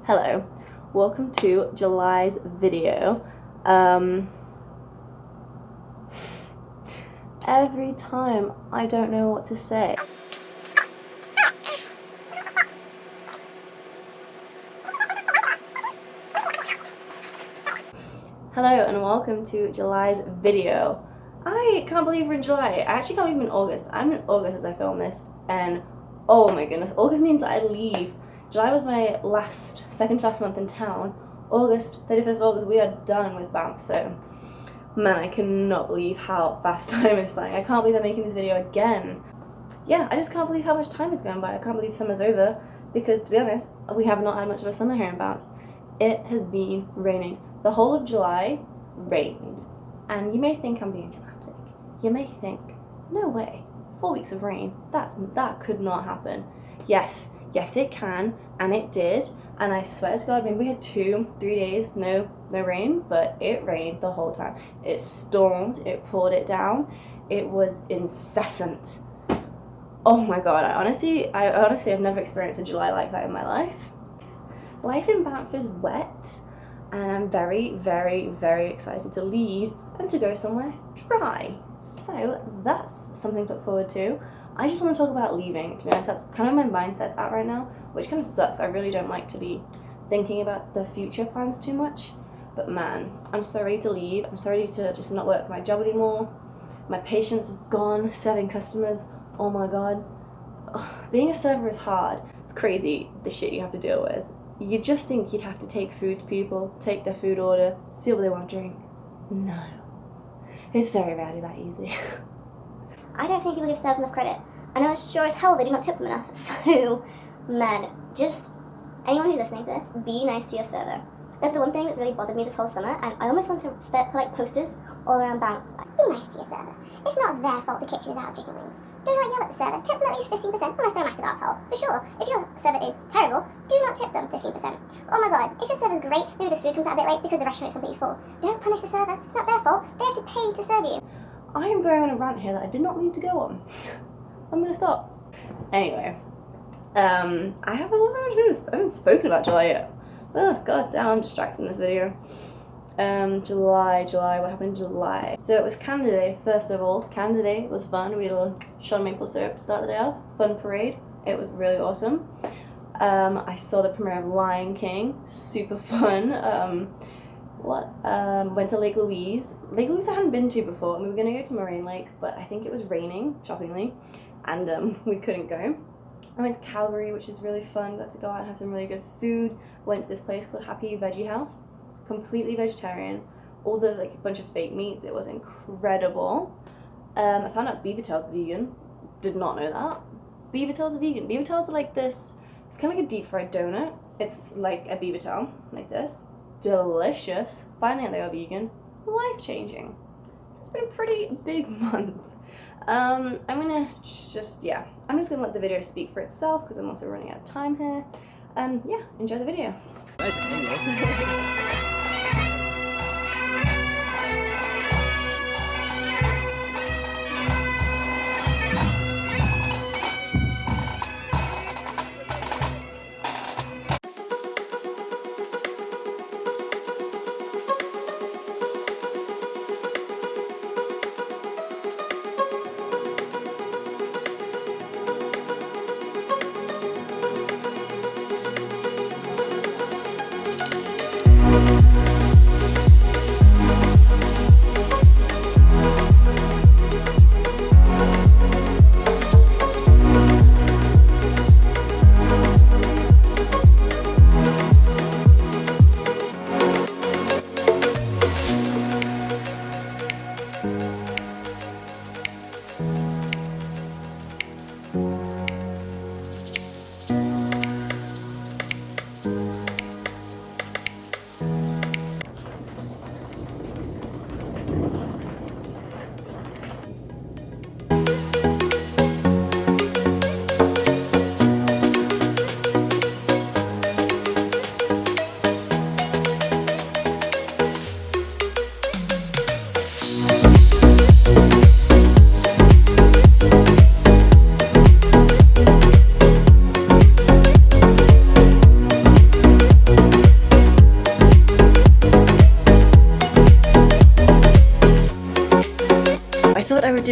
Hello, welcome to July's video. Every time I don't know what to say. Hello and welcome to July's video. I can't believe we're in July. I actually can't believe I'm in August. I'm in August as I film this, and oh my goodness, August means I leave. July was my second to last month in town. August, 31st of August, we are done with Banff, so man, I cannot believe how fast time is flying. I can't believe I'm making this video again. Yeah, I just can't believe how much time is going by. I can't believe summer's over, because to be honest, we have not had much of a summer here in Banff. It has been raining. The whole of July rained, and you may think I'm being dramatic. You may think, no way, 4 weeks of rain, that could not happen. Yes, it can, and it did, and I swear to God, maybe we had 2-3 days, no rain, but it rained the whole time. It stormed, it poured it down, it was incessant. Oh my God, I honestly have never experienced a July like that in my life. Life in Banff is wet, and I'm very, very, very excited to leave and to go somewhere dry. So that's something to look forward to. I just want to talk about leaving, to be honest. That's kind of my mindset's at right now, which kind of sucks. I really don't like to be thinking about the future plans too much. But man, I'm so ready to leave. I'm so ready to just not work my job anymore. My patience is gone, serving customers. Oh my God. Ugh, being a server is hard. It's crazy, the shit you have to deal with. You just think you'd have to take food to people, take their food order, see what they want to drink. No. It's very rarely that easy. I don't think people give servers enough credit. I know sure as hell they do not tip them enough. So, man, just anyone who's listening to this, be nice to your server. That's the one thing that's really bothered me this whole summer, and I almost want to put like posters all around Banff. Be nice to your server. It's not their fault the kitchen is out of chicken wings. Do not yell at the server. Tip them at least 15%, unless they're a massive asshole. For sure, if your server is terrible, do not tip them 15%. Oh my God, if your server's great, maybe the food comes out a bit late because the restaurant is completely full. Don't punish the server. It's not their fault. They have to pay to serve you. I am going on a rant here that I did not mean to go on. I'm gonna stop. Anyway, I haven't spoken about July yet. Oh God damn, I'm distracted in this video. July, what happened in July? So it was Canada Day, first of all. Canada Day was fun. We had a little shot of maple syrup to start the day off. Fun parade. It was really awesome. I saw the premiere of Lion King. Super fun. Went to Lake Louise. Lake Louise I hadn't been to before, and we were gonna go to Moraine Lake, but I think it was raining, shockingly, and we couldn't go. I went to Calgary, which is really fun. Got to go out and have some really good food. Went to this place called Happy Veggie House. Completely vegetarian. All the a bunch of fake meats. It was incredible. I found out beaver tails are vegan. Did not know that. Beaver tails are vegan. Beaver tails are like this. It's kind of like a deep fried donut. It's like a beaver tail, like this. Delicious. Finding out they are vegan. Life-changing. It's been a pretty big month. I'm just gonna let the video speak for itself because I'm also running out of time here. Yeah, enjoy the video.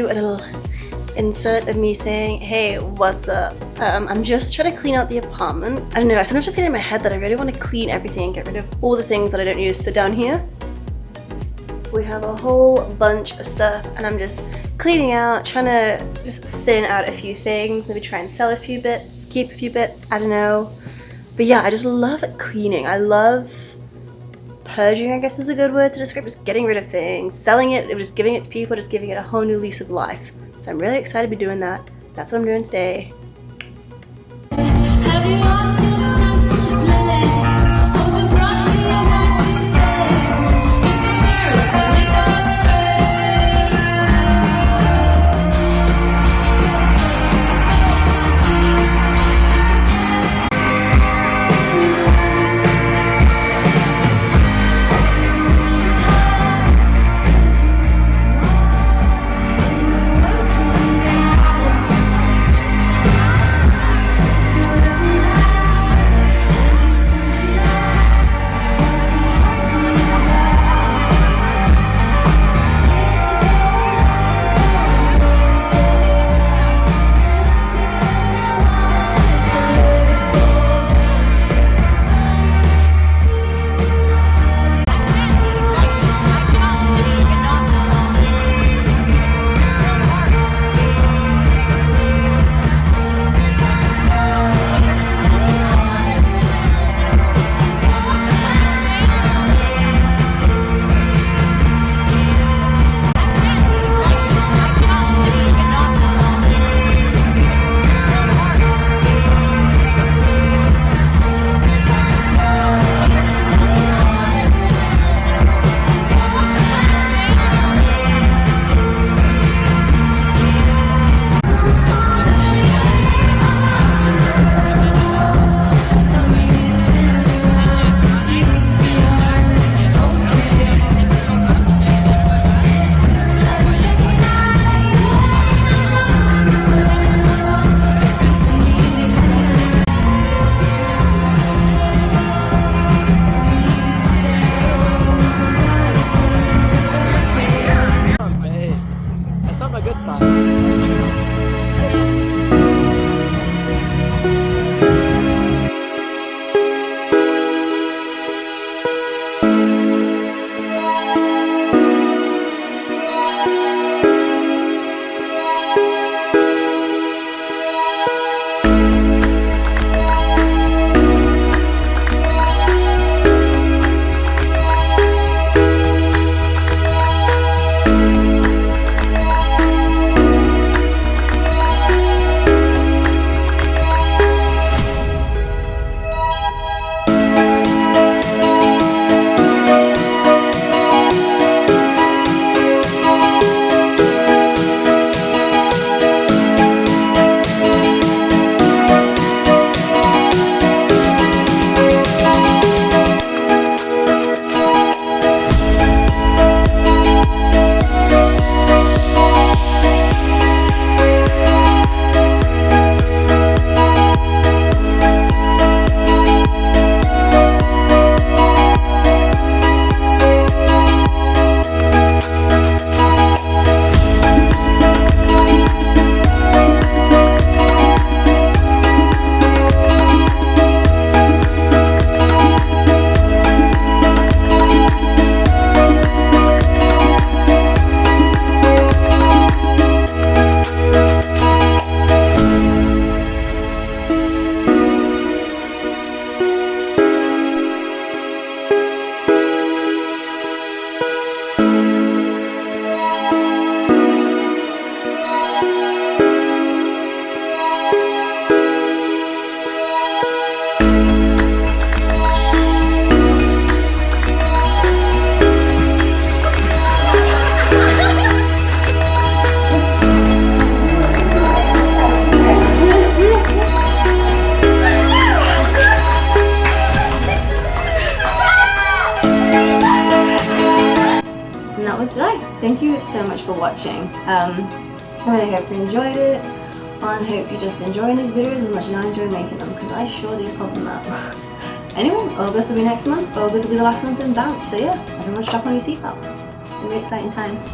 do a little insert of me saying, hey, what's up? I'm just trying to clean out the apartment. I don't know, I sometimes just get in my head that I really want to clean everything and get rid of all the things that I don't use. So down here, we have a whole bunch of stuff and I'm just cleaning out, trying to just thin out a few things, maybe try and sell a few bits, keep a few bits, I don't know. But yeah, I just love cleaning. I love purging, I guess is a good word to describe, just getting rid of things, selling it, just giving it to people, just giving it a whole new lease of life. So I'm really excited to be doing that. That's what I'm doing today. Have you lost your sense of place? Hold the brush to your white face. Use the mirror and lead us was today. Thank you so much for watching. I really hope you enjoyed it. I hope you're just enjoying these videos as much as I enjoy making them, because I sure do pop them out. Anyway, August will be next month. August will be the last month in BAMP. So yeah, everyone strap on your seatbelts. It's going to be exciting times.